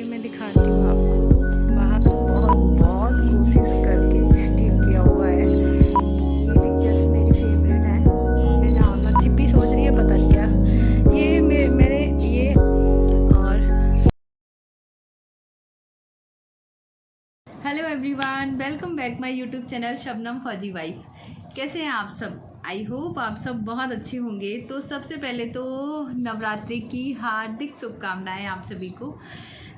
मैं दिखाती हूँ आपको। बाहर तो बहुत बहुत कोशिश करके ठीक किया हुआ है। ये पिक्चर्स मेरी फेवरेट है। मैं जहाँ पर छिपी सोच रही है पता नहीं क्या ये मेरे ये। और hello everyone, welcome back my YouTube channel Shabnam फौजी वाइफ। कैसे हैं आप सब? आई होप आप सब बहुत अच्छे होंगे। तो सबसे पहले तो नवरात्रि की हार्दिक शुभकामनाएं आप सभी को।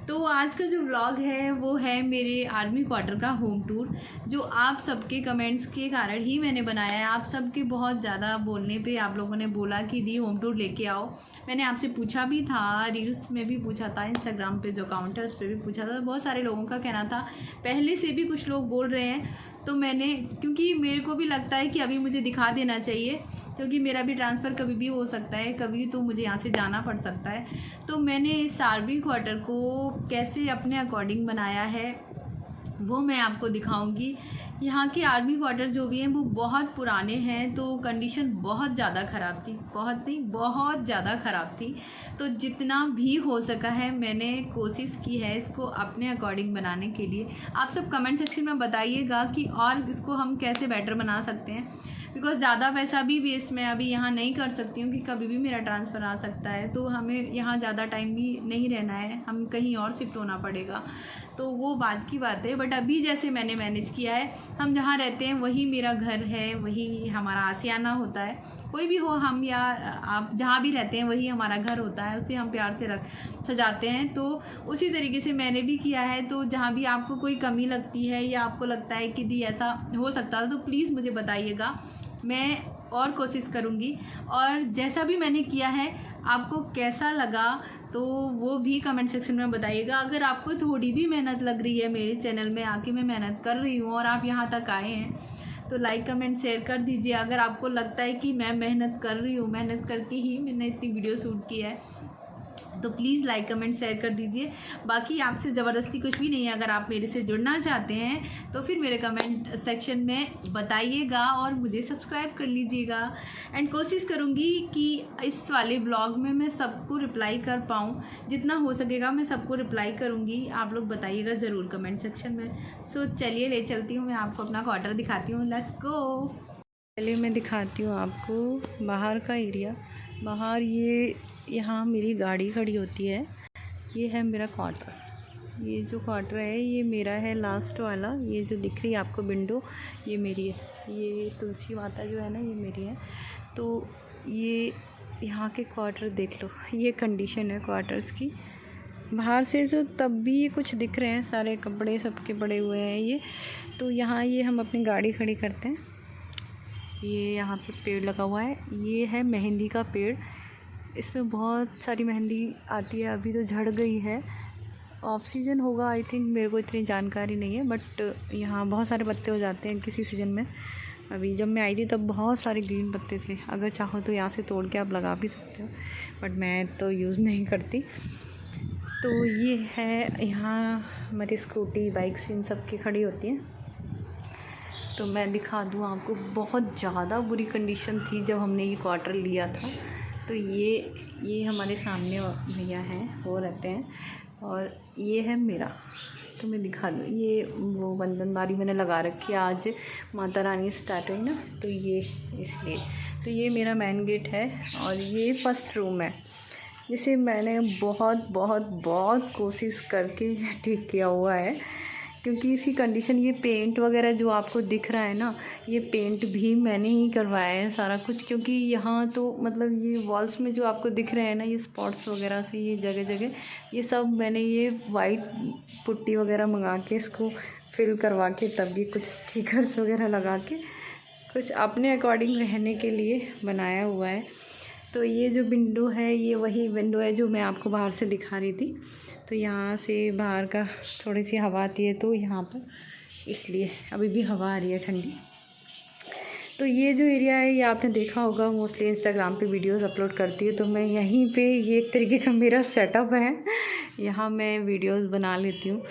तो आज का जो व्लॉग है वो है मेरे आर्मी क्वार्टर का होम टूर, जो आप सबके कमेंट्स के कारण ही मैंने बनाया है। आप सबके बहुत ज़्यादा बोलने पे आप लोगों ने बोला कि दी होम टूर लेके आओ। मैंने आपसे पूछा भी था, रील्स में भी पूछा था, इंस्टाग्राम पे जो अकाउंट है उस पर भी पूछा था। बहुत सारे लोगों का कहना था, पहले से भी कुछ लोग बोल रहे हैं। तो मैंने, क्योंकि मेरे को भी लगता है कि अभी मुझे दिखा देना चाहिए, क्योंकि मेरा भी ट्रांसफ़र कभी भी हो सकता है, कभी तो मुझे यहाँ से जाना पड़ सकता है। तो मैंने इस आर्मी क्वार्टर को कैसे अपने अकॉर्डिंग बनाया है वो मैं आपको दिखाऊंगी। यहाँ के आर्मी क्वार्टर जो भी हैं वो बहुत पुराने हैं, तो कंडीशन बहुत ज़्यादा ख़राब थी, बहुत नहीं बहुत ज़्यादा ख़राब थी। तो जितना भी हो सका है मैंने कोशिश की है इसको अपने अकॉर्डिंग बनाने के लिए। आप सब कमेंट सेक्शन में बताइएगा कि और इसको हम कैसे बेटर बना सकते हैं, बिकॉज ज़्यादा पैसा भी वेस्ट मैं अभी यहाँ नहीं कर सकती हूँ कि कभी भी मेरा ट्रांसफ़र आ सकता है। तो हमें यहाँ ज़्यादा टाइम भी नहीं रहना है, हम कहीं और शिफ्ट होना पड़ेगा, तो वो बात की बात है। बट अभी जैसे मैंने मैनेज किया है, हम जहाँ रहते हैं वही मेरा घर है, वही हमारा आशियाना होता है। कोई भी हो, हम या आप जहाँ भी रहते हैं वही हमारा घर होता है, उसे हम प्यार से सजाते हैं। तो उसी तरीके से मैंने भी किया है। तो जहाँ भी आपको कोई कमी लगती है या आपको लगता है कि दी ऐसा हो सकता था, तो प्लीज़ मुझे बताइएगा, मैं और कोशिश करूँगी। और जैसा भी मैंने किया है आपको कैसा लगा तो वो भी कमेंट सेक्शन में बताइएगा। अगर आपको थोड़ी भी मेहनत लग रही है, मेरे चैनल में आके मैं मेहनत कर रही हूँ और आप यहाँ तक आए हैं, तो लाइक कमेंट शेयर कर दीजिए। अगर आपको लगता है कि मैं मेहनत कर रही हूँ, मेहनत करके ही मैंने इतनी वीडियो शूट की है, तो प्लीज़ लाइक कमेंट शेयर कर दीजिए। बाकी आपसे ज़बरदस्ती कुछ भी नहीं है। अगर आप मेरे से जुड़ना चाहते हैं तो फिर मेरे कमेंट सेक्शन में बताइएगा और मुझे सब्सक्राइब कर लीजिएगा। एंड कोशिश करूँगी कि इस वाले ब्लॉग में मैं सबको रिप्लाई कर पाऊँ, जितना हो सकेगा मैं सबको रिप्लाई करूँगी। आप लोग बताइएगा ज़रूर कमेंट सेक्शन में। सो चलिए ले चलती हूँ, मैं आपको अपना क्वार्टर दिखाती हूँ। Let's go. चलिए मैं दिखाती हूँ आपको बाहर का एरिया। बाहर ये यहाँ मेरी गाड़ी खड़ी होती है, ये है मेरा क्वार्टर। ये जो क्वार्टर है ये मेरा है, लास्ट वाला। ये जो दिख रही है आपको विंडो, ये मेरी है। ये तुलसी माता जो है ना, ये मेरी है। तो ये यहाँ के क्वार्टर देख लो, ये कंडीशन है क्वार्टर्स की। बाहर से जो तब भी ये कुछ दिख रहे हैं, सारे कपड़े सबके पड़े हुए हैं ये। तो यहाँ ये हम अपनी गाड़ी खड़ी करते हैं। ये यहाँ पे पेड़ लगा हुआ है, ये है मेहंदी का पेड़। इसमें बहुत सारी मेहंदी आती है, अभी तो झड़ गई है, ऑफ सीज़न होगा आई थिंक, मेरे को इतनी जानकारी नहीं है। बट यहाँ बहुत सारे पत्ते हो जाते हैं किसी सीज़न में। अभी जब मैं आई थी तब बहुत सारे ग्रीन पत्ते थे। अगर चाहो तो यहाँ से तोड़ के आप लगा भी सकते हो, बट मैं तो यूज़ नहीं करती। तो ये है यहाँ हमारी स्कूटी बाइक्स इन सब की खड़ी होती हैं। तो मैं दिखा दूँ आपको, बहुत ज़्यादा बुरी कंडीशन थी जब हमने ये क्वार्टर लिया था। तो ये हमारे सामने भैया हैं, वो रहते हैं, और ये है मेरा। तो मैं दिखा दूँ, ये वो बंधनबारी मैंने लगा रखी है, आज माता रानी स्टार्ट हुई ना, तो ये इसलिए। तो ये मेरा मेन गेट है और ये फर्स्ट रूम है, जिसे मैंने बहुत बहुत बहुत कोशिश करके ठीक किया हुआ है। क्योंकि इसकी कंडीशन, ये पेंट वगैरह जो आपको दिख रहा है ना, ये पेंट भी मैंने ही करवाया है सारा कुछ। क्योंकि यहाँ तो मतलब ये वॉल्स में जो आपको दिख रहे हैं ना, ये स्पॉट्स वगैरह से ये जगह जगह ये सब मैंने ये वाइट पुट्टी वगैरह मंगा के इसको फिल करवा के, तब भी कुछ स्टिकर्स वगैरह लगा के कुछ अपने अकॉर्डिंग रहने के लिए बनाया हुआ है। तो ये जो विंडो है, ये वही विंडो है जो मैं आपको बाहर से दिखा रही थी। तो यहाँ से बाहर का थोड़ी सी हवा आती है, तो यहाँ पर इसलिए अभी भी हवा आ रही है ठंडी। तो ये जो एरिया है ये आपने देखा होगा, मोस्टली इंस्टाग्राम पे वीडियोस अपलोड करती है, तो मैं यहीं पे, ये एक तरीके का मेरा सेटअप है, यहाँ मैं वीडियोस बना लेती हूँ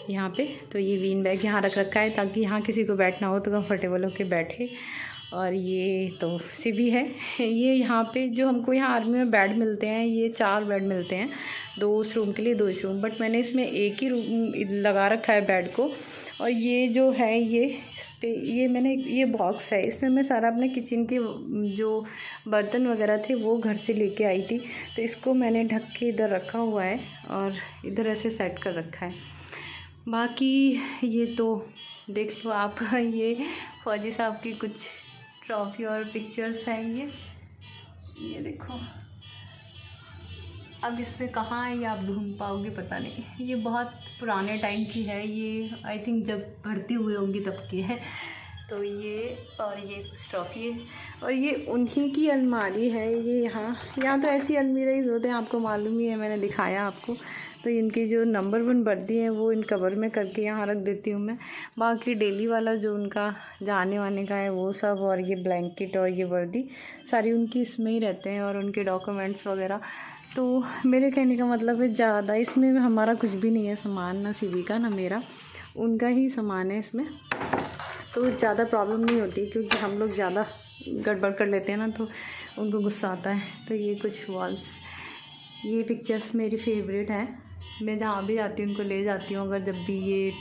यहाँ पे। तो ये बीन बैग यहाँ रख रखा है ताकि यहाँ किसी को बैठना हो तो कंफर्टेबल होकर बैठे। और ये तो सिबी है। ये यहाँ पे जो हमको यहाँ आर्मी में बेड मिलते हैं, ये 4 बेड मिलते हैं, 2 उस रूम के लिए 2 इस रूम, बट मैंने इसमें एक ही रूम लगा रखा है बेड को। और ये जो है ये मैंने ये बॉक्स है, इसमें मैं सारा अपने किचन के जो बर्तन वगैरह थे वो घर से लेके आई थी, तो इसको मैंने ढक के इधर रखा हुआ है और इधर ऐसे सेट कर रखा है। बाकी ये तो देख लो आप, ये फौजी साहब की कुछ ट्रॉफी और पिक्चर्स हैं। ये देखो, अब इस पर कहाँ है ये आप ढूंढ पाओगे पता नहीं। ये बहुत पुराने टाइम की है, ये आई थिंक जब भर्ती हुए होंगी तब की है। तो ये और ये कुछ ट्रॉफी है और ये उन्हीं की अलमारी है। ये यहाँ तो ऐसी अलमीराज होते हैं, आपको मालूम ही है, मैंने दिखाया आपको। तो इनकी जो नंबर 1 वर्दी है वो इन कवर में करके यहाँ रख देती हूँ मैं। बाकी डेली वाला जो उनका जाने वाने का है वो सब, और ये ब्लैंकेट और ये वर्दी सारी उनकी इसमें ही रहते हैं, और उनके डॉक्यूमेंट्स वगैरह। तो मेरे कहने का मतलब है ज़्यादा इसमें हमारा कुछ भी नहीं है सामान, ना सिवी का ना मेरा, उनका ही सामान है इसमें। तो ज़्यादा प्रॉब्लम नहीं होती, क्योंकि हम लोग ज़्यादा गड़बड़ कर लेते हैं ना, तो उनको गुस्सा आता है। तो ये कुछ वॉल्स, ये पिक्चर्स मेरी फेवरेट है। मैं जहाँ भी जाती हूँ उनको ले जाती हूँ। अगर जब भी ये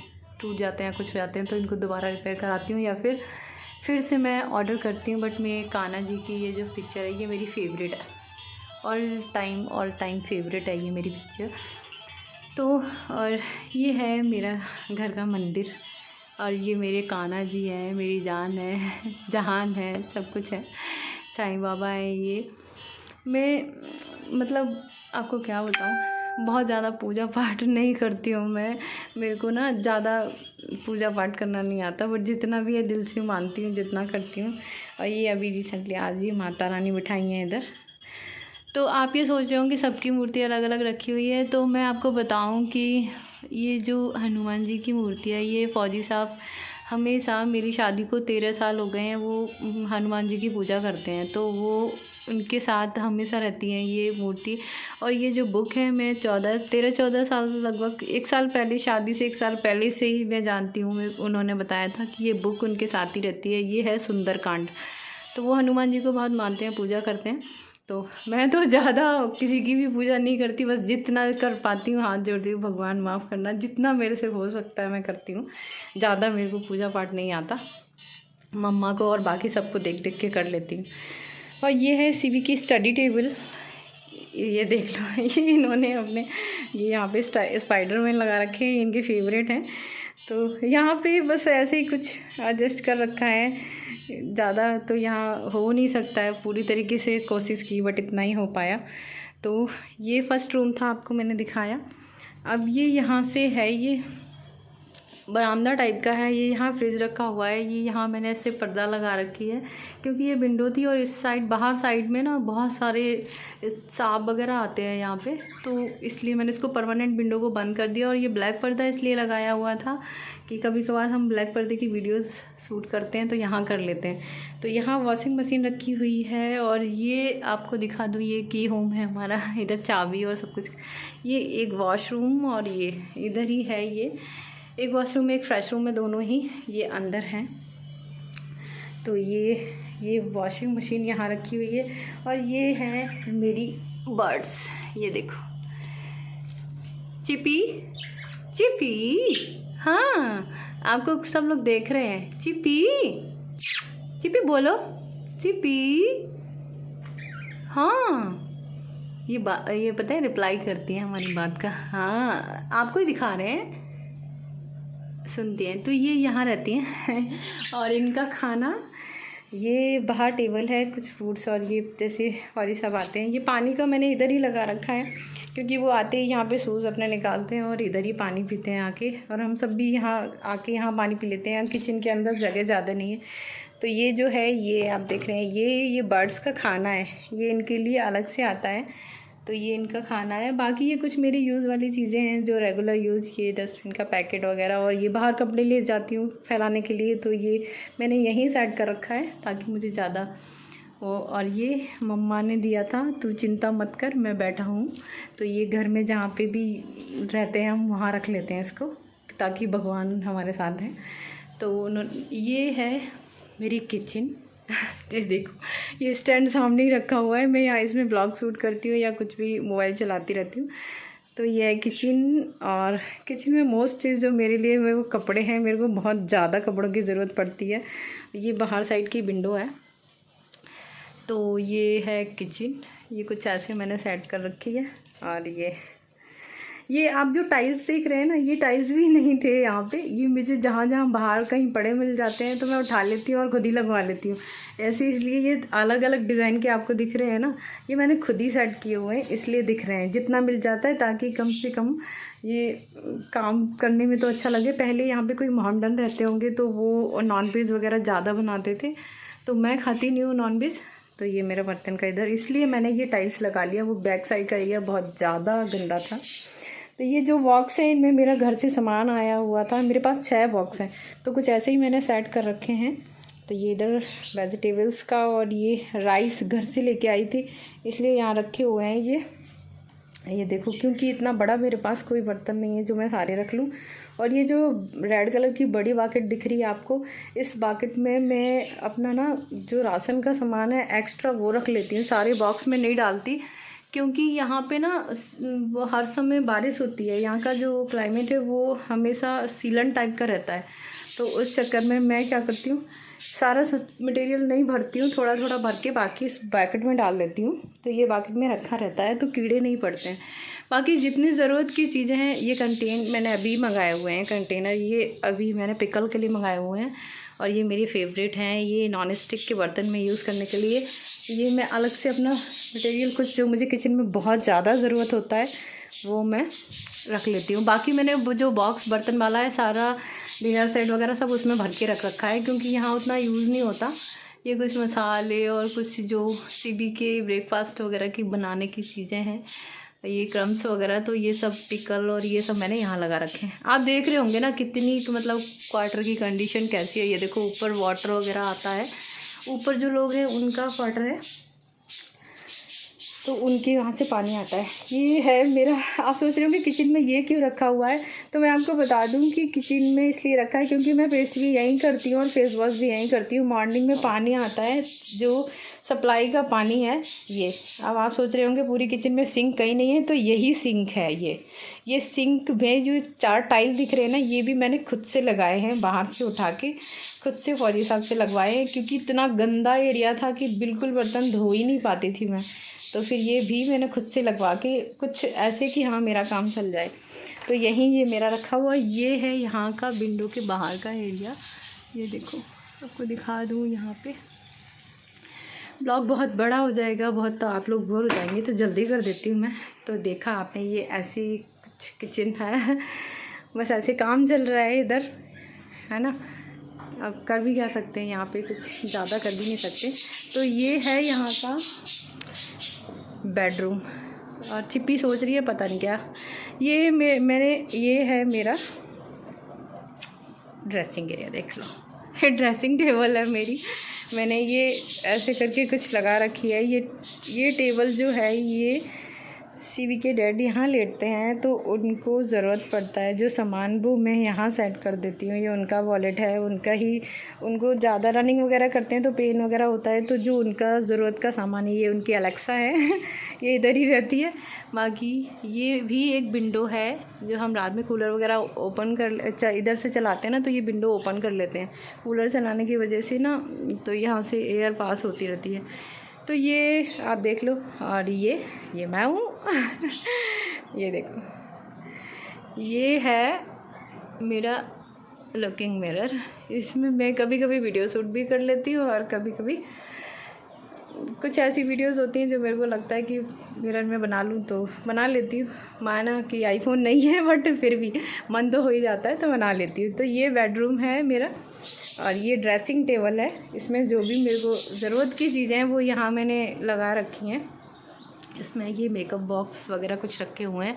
टूट जाते हैं, कुछ हो जाते हैं, तो इनको दोबारा रिपेयर कराती हूँ या फिर से मैं ऑर्डर करती हूँ। बट मैं कान्हा जी की ये जो पिक्चर है ये मेरी फेवरेट है, ऑल टाइम फेवरेट है ये मेरी पिक्चर। तो और ये है मेरा घर का मंदिर, और ये मेरे कान्हा जी हैं, मेरी जान है, जहान है, सब कुछ है। साईं बाबा है ये। मैं मतलब आपको क्या बताऊँ, बहुत ज़्यादा पूजा पाठ नहीं करती हूँ मैं। मेरे को ना ज़्यादा पूजा पाठ करना नहीं आता, बट जितना भी है दिल से मानती हूँ, जितना करती हूँ। और ये अभी रिसेंटली आज ही माता रानी बिठाई हैं इधर। तो आप ये सोच रहे हो कि सबकी मूर्ति अलग अलग रखी हुई है, तो मैं आपको बताऊं कि ये जो हनुमान जी की मूर्ति है, ये फौजी साहब हमेशा, मेरी शादी को 13 साल हो गए हैं, वो हनुमान जी की पूजा करते हैं, तो वो उनके साथ हमेशा रहती हैं ये मूर्ति। और ये जो बुक है, मैं 13-14 साल, लगभग 1 साल पहले, शादी से 1 साल पहले से ही मैं जानती हूँ। उन्होंने बताया था कि ये बुक उनके साथ ही रहती है। ये है सुंदरकांड। तो वो हनुमान जी को बहुत मानते हैं, पूजा करते हैं। तो मैं तो ज़्यादा किसी की भी पूजा नहीं करती, बस जितना कर पाती हूँ हाथ जोड़ती हूँ, भगवान माफ़ करना, जितना मेरे से हो सकता है मैं करती हूँ। ज़्यादा मेरे को पूजा पाठ नहीं आता, मम्मा को और बाकी सबको देख देख के कर लेती हूँ। और ये है सीवी की स्टडी टेबल, ये देख लो, ये इन्होंने अपने ये यहाँ पे स्पाइडरमैन लगा रखे हैं, इनके फेवरेट हैं। तो यहाँ पे बस ऐसे ही कुछ एडजस्ट कर रखा है, ज़्यादा तो यहाँ हो नहीं सकता है, पूरी तरीके से कोशिश की बट इतना ही हो पाया। तो ये फर्स्ट रूम था, आपको मैंने दिखाया। अब ये यहाँ से है, ये बरामदा टाइप का है। ये यहाँ फ्रिज रखा हुआ है, ये यहाँ मैंने ऐसे पर्दा लगा रखी है, क्योंकि ये विंडो थी और इस साइड, बाहर साइड में ना बहुत सारे सांप वगैरह आते हैं यहाँ पे, तो इसलिए मैंने इसको परमानेंट विंडो को बंद कर दिया। और ये ब्लैक पर्दा इसलिए लगाया हुआ था कि कभी कभार हम ब्लैक पर्दे की वीडियोस शूट करते हैं तो यहाँ कर लेते हैं। तो यहाँ वॉशिंग मशीन रखी हुई है, और ये आपको दिखा दूँ, ये की होम है हमारा, इधर चाबी और सब कुछ। ये एक वॉशरूम, और ये इधर ही है, ये एक वॉशरूम एक फ्रेश रूम में, दोनों ही ये अंदर हैं। तो ये वॉशिंग मशीन यहाँ रखी हुई है। और ये है मेरी बर्ड्स, ये देखो, चिपी चिपी, हाँ आपको सब लोग देख रहे हैं। चिपी चिपी बोलो, चिपी, हाँ ये पता है, रिप्लाई करती है हमारी बात का। हाँ आपको ही दिखा रहे हैं, सुनती हैं। तो ये यहाँ रहती हैं और इनका खाना, ये बाहर टेबल है, कुछ फ्रूट्स, और ये जैसे फौजी साहब आते हैं, ये पानी का मैंने इधर ही लगा रखा है, क्योंकि वो आते ही यहाँ पे शूज़ अपने निकालते हैं और इधर ही पानी पीते हैं आके, और हम सब भी यहाँ आके यहाँ पानी पी लेते हैं। किचन के अंदर जगह ज़्यादा नहीं है। तो ये जो है, ये आप देख रहे हैं, ये बर्ड्स का खाना है, ये इनके लिए अलग से आता है। तो ये इनका खाना है। बाकी ये कुछ मेरी यूज़ वाली चीज़ें हैं जो रेगुलर यूज़, ये डस्टबिन का पैकेट वगैरह, और ये बाहर कपड़े ले जाती हूँ फैलाने के लिए, तो ये मैंने यहीं सेट कर रखा है ताकि मुझे ज़्यादा वो। और ये मम्मा ने दिया था, तू चिंता मत कर मैं बैठा हूँ। तो ये घर में जहाँ पे भी रहते हैं हम वहाँ रख लेते हैं इसको, ताकि भगवान हमारे साथ हैं। तो ये है मेरी किचन, ये देखो ये स्टैंड सामने ही रखा हुआ है, मैं यहाँ इसमें ब्लॉग शूट करती हूँ या कुछ भी मोबाइल चलाती रहती हूँ। तो ये है किचन, और किचन में मोस्ट चीज़ जो मेरे लिए वो कपड़े हैं। मेरे को बहुत ज़्यादा कपड़ों की ज़रूरत पड़ती है। ये बाहर साइड की विंडो है। तो ये है किचन, ये कुछ ऐसे मैंने सेट कर रखी है। और ये आप जो टाइल्स देख रहे हैं ना, ये टाइल्स भी नहीं थे यहाँ पे। ये मुझे जहाँ जहाँ बाहर कहीं पड़े मिल जाते हैं तो मैं उठा लेती हूँ और खुद ही लगवा लेती हूँ ऐसे। इसलिए ये अलग अलग डिज़ाइन के आपको दिख रहे हैं ना, ये मैंने खुद ही सेट किए हुए हैं, इसलिए दिख रहे हैं। जितना मिल जाता है ताकि कम से कम ये काम करने में तो अच्छा लगे। पहले यहाँ पे कोई मोहम्मडन रहते होंगे तो वो नॉन वेज वगैरह ज़्यादा बनाते थे, तो मैं खाती नहीं हूँ नॉन वेज। तो ये मेरा बर्तन का इधर, इसलिए मैंने ये टाइल्स लगा लिया। वो बैक साइड का एरिया बहुत ज़्यादा गंदा था। तो ये जो बॉक्स है इनमें मेरा घर से सामान आया हुआ था। मेरे पास 6 बॉक्स हैं, तो कुछ ऐसे ही मैंने सेट कर रखे हैं। तो ये इधर वेजिटेबल्स का, और ये राइस घर से लेके आई थी इसलिए यहाँ रखे हुए हैं। ये देखो, क्योंकि इतना बड़ा मेरे पास कोई बर्तन नहीं है जो मैं सारे रख लूँ। और ये जो रेड कलर की बड़ी बाकेट दिख रही है आपको, इस बाकेट में मैं अपना ना जो राशन का सामान है एक्स्ट्रा वो रख लेती हूँ। सारे बॉक्स में नहीं डालती, क्योंकि यहाँ पे ना हर समय बारिश होती है। यहाँ का जो क्लाइमेट है वो हमेशा सीलन टाइप का रहता है। तो उस चक्कर में मैं क्या करती हूँ, सारा मटेरियल नहीं भरती हूँ, थोड़ा थोड़ा भर के बाकी इस बैकेट में डाल लेती हूँ। तो ये बाकेट में रखा रहता है तो कीड़े नहीं पड़ते हैं। बाकी जितनी ज़रूरत की चीज़ें हैं, ये कंटेन मैंने अभी मंगाए हुए हैं कंटेनर। ये अभी मैंने पिकल के लिए मंगाए हुए हैं, और ये मेरी फेवरेट हैं। ये नॉन स्टिक के बर्तन में यूज़ करने के लिए। ये मैं अलग से अपना मटेरियल कुछ जो मुझे किचन में बहुत ज़्यादा ज़रूरत होता है वो मैं रख लेती हूँ। बाकी मैंने वो जो बॉक्स बर्तन वाला है सारा डिनर सेट वगैरह सब उसमें भर के रख रखा है, क्योंकि यहाँ उतना यूज़ नहीं होता। ये कुछ मसाले और कुछ जो सीबी के ब्रेकफास्ट वगैरह की बनाने की चीज़ें हैं, ये क्रम्स वगैरह, तो ये सब पिकल और ये सब मैंने यहाँ लगा रखे हैं। आप देख रहे होंगे ना कितनी मतलब क्वार्टर की कंडीशन कैसी है। ये देखो ऊपर वाटर वगैरह आता है, ऊपर जो लोग हैं उनका क्वार्टर है तो उनके वहाँ से पानी आता है। ये है मेरा। आप सोच रहे होंगे किचन में ये क्यों रखा हुआ है, तो मैं आपको बता दूं कि किचन में इसलिए रखा है क्योंकि मैं पेस्ट भी यहीं करती हूँ और फेस वॉश भी यहीं करती हूँ। मॉर्निंग में पानी आता है जो सप्लाई का पानी है ये। अब आप सोच रहे होंगे पूरी किचन में सिंक कहीं नहीं है, तो यही सिंक है। ये सिंक में जो 4 टाइल दिख रहे हैं ना, ये भी मैंने खुद से लगाए हैं, बाहर से उठा के खुद से फौजी साहब से लगवाए हैं, क्योंकि इतना गंदा एरिया था कि बिल्कुल बर्तन धो ही नहीं पाती थी मैं। तो फिर ये भी मैंने खुद से लगवा के, कुछ ऐसे कि हाँ मेरा काम चल जाए। तो यहीं ये मेरा रखा हुआ। ये है यहाँ का विंडो के बाहर का एरिया। ये देखो, आपको दिखा दूँ यहाँ पे। ब्लॉग बहुत बड़ा हो जाएगा, बहुत, तो आप लोग बोर हो जाएंगे, तो जल्दी कर देती हूँ मैं। तो देखा आपने, ये ऐसी कुछ किचन है, बस ऐसे काम चल रहा है इधर, है ना। अब कर भी क्या सकते हैं, यहाँ पे कुछ ज़्यादा कर भी नहीं सकते। तो ये है यहाँ का बेडरूम। और चिप्पी सोच रही है पता नहीं क्या। ये है मेरा ड्रेसिंग एरिया, देख लो। ड्रेसिंग टेबल है मेरी, मैंने ये ऐसे करके कुछ लगा रखी है। ये टेबल जो है, ये सीवी के डैड यहाँ लेटते हैं तो उनको ज़रूरत पड़ता है जो सामान, वो मैं यहाँ सेट कर देती हूँ। ये उनका वॉलेट है, उनका ही, उनको ज़्यादा रनिंग वगैरह करते हैं तो पेन वगैरह होता है, तो जो उनका ज़रूरत का सामान है, ये उनकी अलेक्सा है ये इधर ही रहती है। बाकी ये भी एक विंडो है, जो हम रात में कूलर वगैरह ओपन कर इधर से चलाते हैं ना, तो ये विंडो ओपन कर लेते हैं कूलर चलाने की वजह से ना, तो यहाँ से एयर पास होती रहती है। तो ये आप देख लो। और ये मैं हूँ ये देखो, ये है मेरा लुकिंग मिरर। इसमें मैं कभी कभी वीडियो शूट भी कर लेती हूँ, और कभी कभी कुछ ऐसी वीडियोस होती हैं जो मेरे को लगता है कि मिरर में बना लूँ तो बना लेती हूँ। माना कि आईफोन नहीं है, बट फिर भी मन तो हो ही जाता है तो बना लेती हूँ। तो ये बेडरूम है मेरा, और ये ड्रेसिंग टेबल है। इसमें जो भी मेरे को ज़रूरत की चीज़ें हैं वो यहाँ मैंने लगा रखी हैं। इसमें ये मेकअप बॉक्स वगैरह कुछ रखे हुए हैं,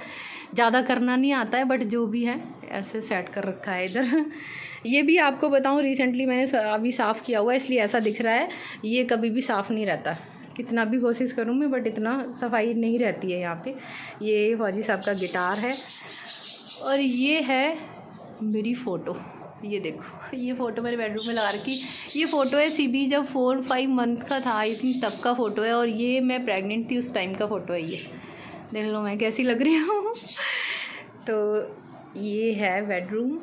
ज़्यादा करना नहीं आता है, बट जो भी है ऐसे सेट कर रखा है इधर। ये भी आपको बताऊं, रिसेंटली मैंने अभी साफ़ किया हुआ है, इसलिए ऐसा दिख रहा है। ये कभी भी साफ़ नहीं रहता, कितना भी कोशिश करूं मैं, बट इतना सफाई नहीं रहती है यहाँ पे। ये फौजी साहब का गिटार है, और ये है मेरी फ़ोटो। ये देखो, ये फ़ोटो मेरे बेडरूम में लगा रखी। ये फ़ोटो है सीबी जब 4-5 मंथ का था आई थिंक, तब का फ़ोटो है। और ये मैं प्रेग्नेंट थी उस टाइम का फ़ोटो है। ये देख लो मैं कैसी लग रही हूँ। तो ये है बेडरूम।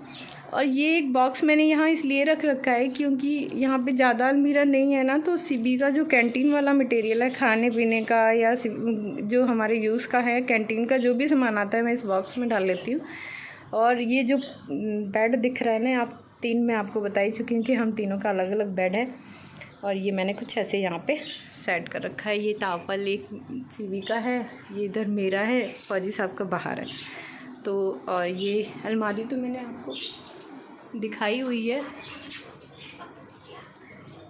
और ये एक बॉक्स मैंने यहाँ इसलिए रख रखा है क्योंकि यहाँ पे ज़्यादा अलमीरा नहीं है ना, तो सीबी का जो कैंटीन वाला मटेरियल है खाने पीने का या जो हमारे यूज़ का है, कैंटीन का जो भी सामान आता है मैं इस बॉक्स में डाल लेती हूँ। और ये जो बेड दिख रहा है ना, आप 3 मैं आपको बता ही चुकी हूँ कि हम तीनों का अलग अलग बेड है। और ये मैंने कुछ ऐसे यहाँ पे सेट कर रखा है। ये टावल एक सीबी का है, ये इधर मेरा है, फौजी साहब का बाहर है। तो और ये अलमारी तो मैंने आपको दिखाई हुई है।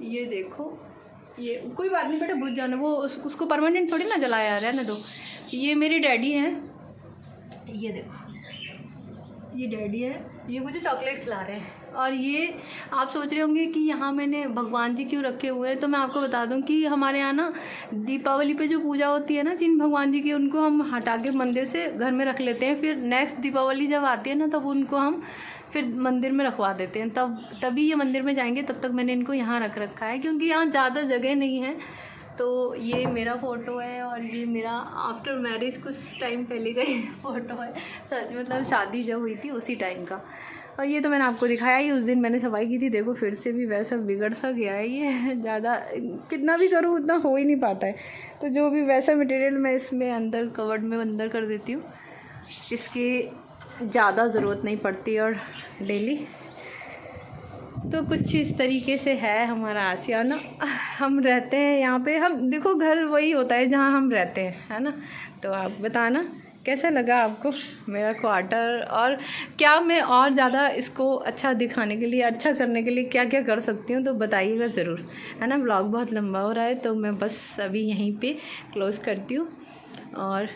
ये देखो, ये कोई बात नहीं बेटा, बुझ जाना, वो उसको परमानेंट थोड़ी ना जलाया आ रहा है ना। दो ये मेरे डैडी हैं, ये देखो ये डैडी है, ये मुझे चॉकलेट खिला रहे हैं। और ये आप सोच रहे होंगे कि यहाँ मैंने भगवान जी क्यों रखे हुए हैं, तो मैं आपको बता दूं कि हमारे यहाँ ना दीपावली पे जो पूजा होती है ना जिन भगवान जी की, उनको हम हटा के मंदिर से घर में रख लेते हैं। फिर नेक्स्ट दीपावली जब आती है ना, तब उनको हम फिर मंदिर में रखवा देते हैं, तभी ये मंदिर में जाएंगे। तब तक मैंने इनको यहाँ रख रखा है क्योंकि यहाँ ज़्यादा जगह नहीं है। तो ये मेरा फ़ोटो है और ये मेरा आफ्टर मैरिज कुछ टाइम पहले का ही फ़ोटो है, सच मतलब शादी जब हुई थी उसी टाइम का। और ये तो मैंने आपको दिखाया ही, उस दिन मैंने सफाई की थी। देखो फिर से भी वैसा बिगड़ सा गया है ये, ज़्यादा कितना भी करूँ उतना हो ही नहीं पाता है। तो जो भी वैसा मटेरियल मैं इसमें अंदर कवर्ड में अंदर कर देती हूँ, इसकी ज़्यादा ज़रूरत नहीं पड़ती। और डेली तो कुछ इस तरीके से है हमारा आशियाना। हम रहते हैं यहाँ पे, हम देखो घर वही होता है जहाँ हम रहते हैं, है ना। तो आप बताना कैसा लगा आपको मेरा क्वार्टर, और क्या मैं और ज़्यादा इसको अच्छा दिखाने के लिए, अच्छा करने के लिए क्या क्या कर सकती हूँ, तो बताइएगा ज़रूर, है ना। ब्लॉग बहुत लंबा हो रहा है तो मैं बस अभी यहीं पे क्लोज़ करती हूँ। और